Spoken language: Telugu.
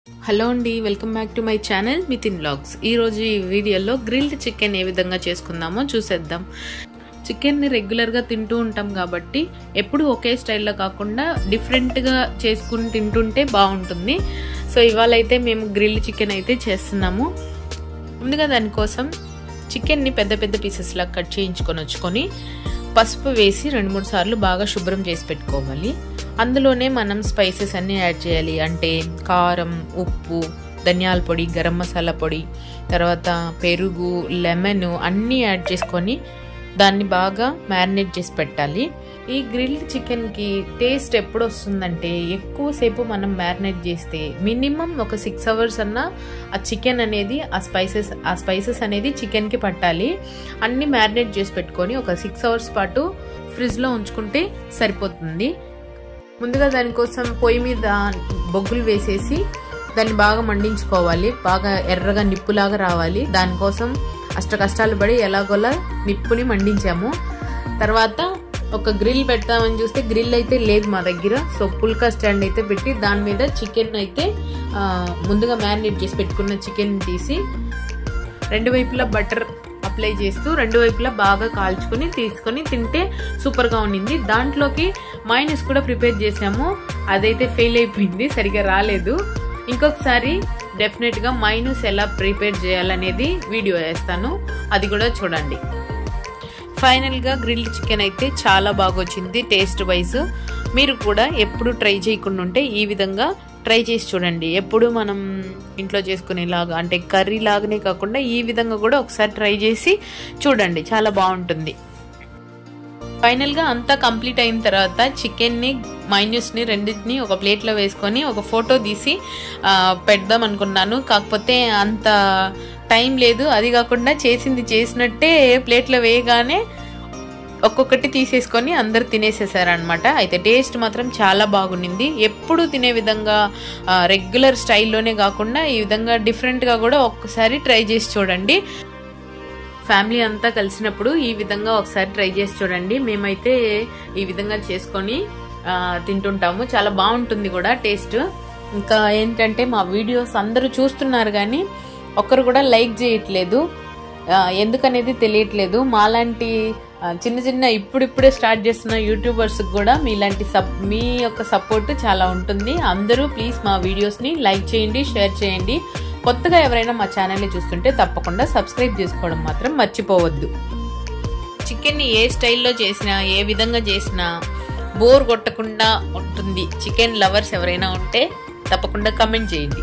హలో అండి, welcome back to my channel Mithin vlogs. ఈరోజు ఈ వీడియోలో గ్రిల్డ్ చికెన్ ఏ విధంగా చేసుకుందామో చూసేద్దాం. చికెన్ని రెగ్యులర్గా తింటూ ఉంటాం కాబట్టి ఎప్పుడు ఒకే స్టైల్లో కాకుండా డిఫరెంట్గా చేసుకుని తింటుంటే బాగుంటుంది. సో ఇవాళ అయితే మేము గ్రిల్డ్ చికెన్ అయితే చేస్తున్నాము. ముందుగా దానికోసం చికెన్ని పెద్ద పెద్ద పీసెస్లా కట్ చేయించుకొని పసుపు వేసి 2-3 సార్లు బాగా శుభ్రం చేసి పెట్టుకోవాలి. అందులోనే మనం స్పైసెస్ అన్నీ యాడ్ చేయాలి. అంటే కారం, ఉప్పు, ధనియాల పొడి, గరం మసాలా పొడి, తర్వాత పెరుగు, లెమన్ అన్నీ యాడ్ చేసుకొని దాన్ని బాగా మ్యారినేట్ చేసి పెట్టాలి. ఈ గ్రిల్డ్ చికెన్కి టేస్ట్ ఎప్పుడు వస్తుందంటే ఎక్కువసేపు మనం మ్యారినేట్ చేస్తే మినిమం ఒక 6 hours అన్నా ఆ చికెన్ అనేది ఆ స్పైసెస్ అనేది చికెన్కి పట్టాలి. అన్నీ మ్యారినేట్ చేసి పెట్టుకొని ఒక 6 hours పాటు ఫ్రిడ్జ్లో ఉంచుకుంటే సరిపోతుంది. ముందుగా దానికోసం పొయ్యి మీద బొగ్గులు వేసేసి దాన్ని బాగా మండించుకోవాలి. బాగా ఎర్రగా నిప్పులాగా రావాలి. దానికోసం అష్ట కష్టాలు పడి ఎలాగోలా నిప్పుని మండించాము. తర్వాత ఒక గ్రిల్ పెడతామని చూస్తే గ్రిల్ అయితే లేదు మా దగ్గర. సో పుల్కా స్టాండ్ అయితే పెట్టి దాని మీద చికెన్ అయితే ముందుగా మ్యారినేట్ చేసి పెట్టుకున్న చికెన్ తీసి 2 వైపులా బటర్ అప్లై చేస్తూ 2 వైపులా బాగా కాల్చుకొని తీసుకొని తింటే సూపర్గా ఉండింది. దాంట్లోకి మైనస్ కూడా ప్రిపేర్ చేసాము. అదైతే ఫెయిల్ అయిపోయింది, సరిగా రాలేదు. ఇంకొకసారి డెఫినెట్గా మైనస్ ఎలా ప్రిపేర్ చేయాలనేది వీడియో వేస్తాను, అది కూడా చూడండి. ఫైనల్గా గ్రిల్డ్ చికెన్ అయితే చాలా బాగా వచ్చింది టేస్ట్ వైజ్. మీరు కూడా ఎప్పుడు ట్రై చేయకుండా ఉంటే ఈ విధంగా ట్రై చేసి చూడండి. ఎప్పుడు మనం ఇంట్లో చేసుకునేలాగా అంటే కర్రీ లాగానే కాకుండా ఈ విధంగా కూడా ఒకసారి ట్రై చేసి చూడండి, చాలా బాగుంటుంది. ఫైనల్గా అంతా కంప్లీట్ అయిన తర్వాత చికెన్ని, మైనస్ని రెండింటిని ఒక ప్లేట్లో వేసుకొని ఒక ఫోటో తీసి పెడదాం అనుకున్నాను. కాకపోతే అంత టైం లేదు. అది కాకుండా చేసింది చేసినట్టే ప్లేట్లో వేయగానే ఒక్కొక్కటి తీసేసుకొని అందరు తినేసేసారనమాట. అయితే టేస్ట్ మాత్రం చాలా బాగుండింది. ఎప్పుడు తినే విధంగా రెగ్యులర్ స్టైల్లోనే కాకుండా ఈ విధంగా డిఫరెంట్గా కూడా ఒక్కసారి ట్రై చేసి చూడండి. ఫ్యామిలీ అంతా కలిసినప్పుడు ఈ విధంగా ఒకసారి ట్రై చేసి చూడండి. మేమైతే ఈ విధంగా చేసుకొని తింటుంటాము. చాలా బాగుంటుంది కూడా టేస్ట్. ఇంకా ఏంటంటే మా వీడియోస్ అందరూ చూస్తున్నారు కానీ ఒక్కరు కూడా లైక్ చేయట్లేదు. ఎందుకనేది తెలియట్లేదు. మాలాంటి చిన్న ఇప్పుడిప్పుడే స్టార్ట్ చేస్తున్న యూట్యూబర్స్ కూడా మీ యొక్క సపోర్ట్ చాలా ఉంటుంది. అందరూ ప్లీజ్ మా వీడియోస్ని లైక్ చేయండి, షేర్ చేయండి. కొత్తగా ఎవరైనా మా ఛానల్ని చూస్తుంటే తప్పకుండా సబ్స్క్రైబ్ చేసుకోవడం మాత్రం మర్చిపోవద్దు. చికెన్ని ఏ స్టైల్లో చేసినా, ఏ విధంగా చేసినా బోర్ కొట్టకుండా ఉంటుంది. చికెన్ లవర్స్ ఎవరైనా ఉంటే తప్పకుండా కమెంట్ చేయండి.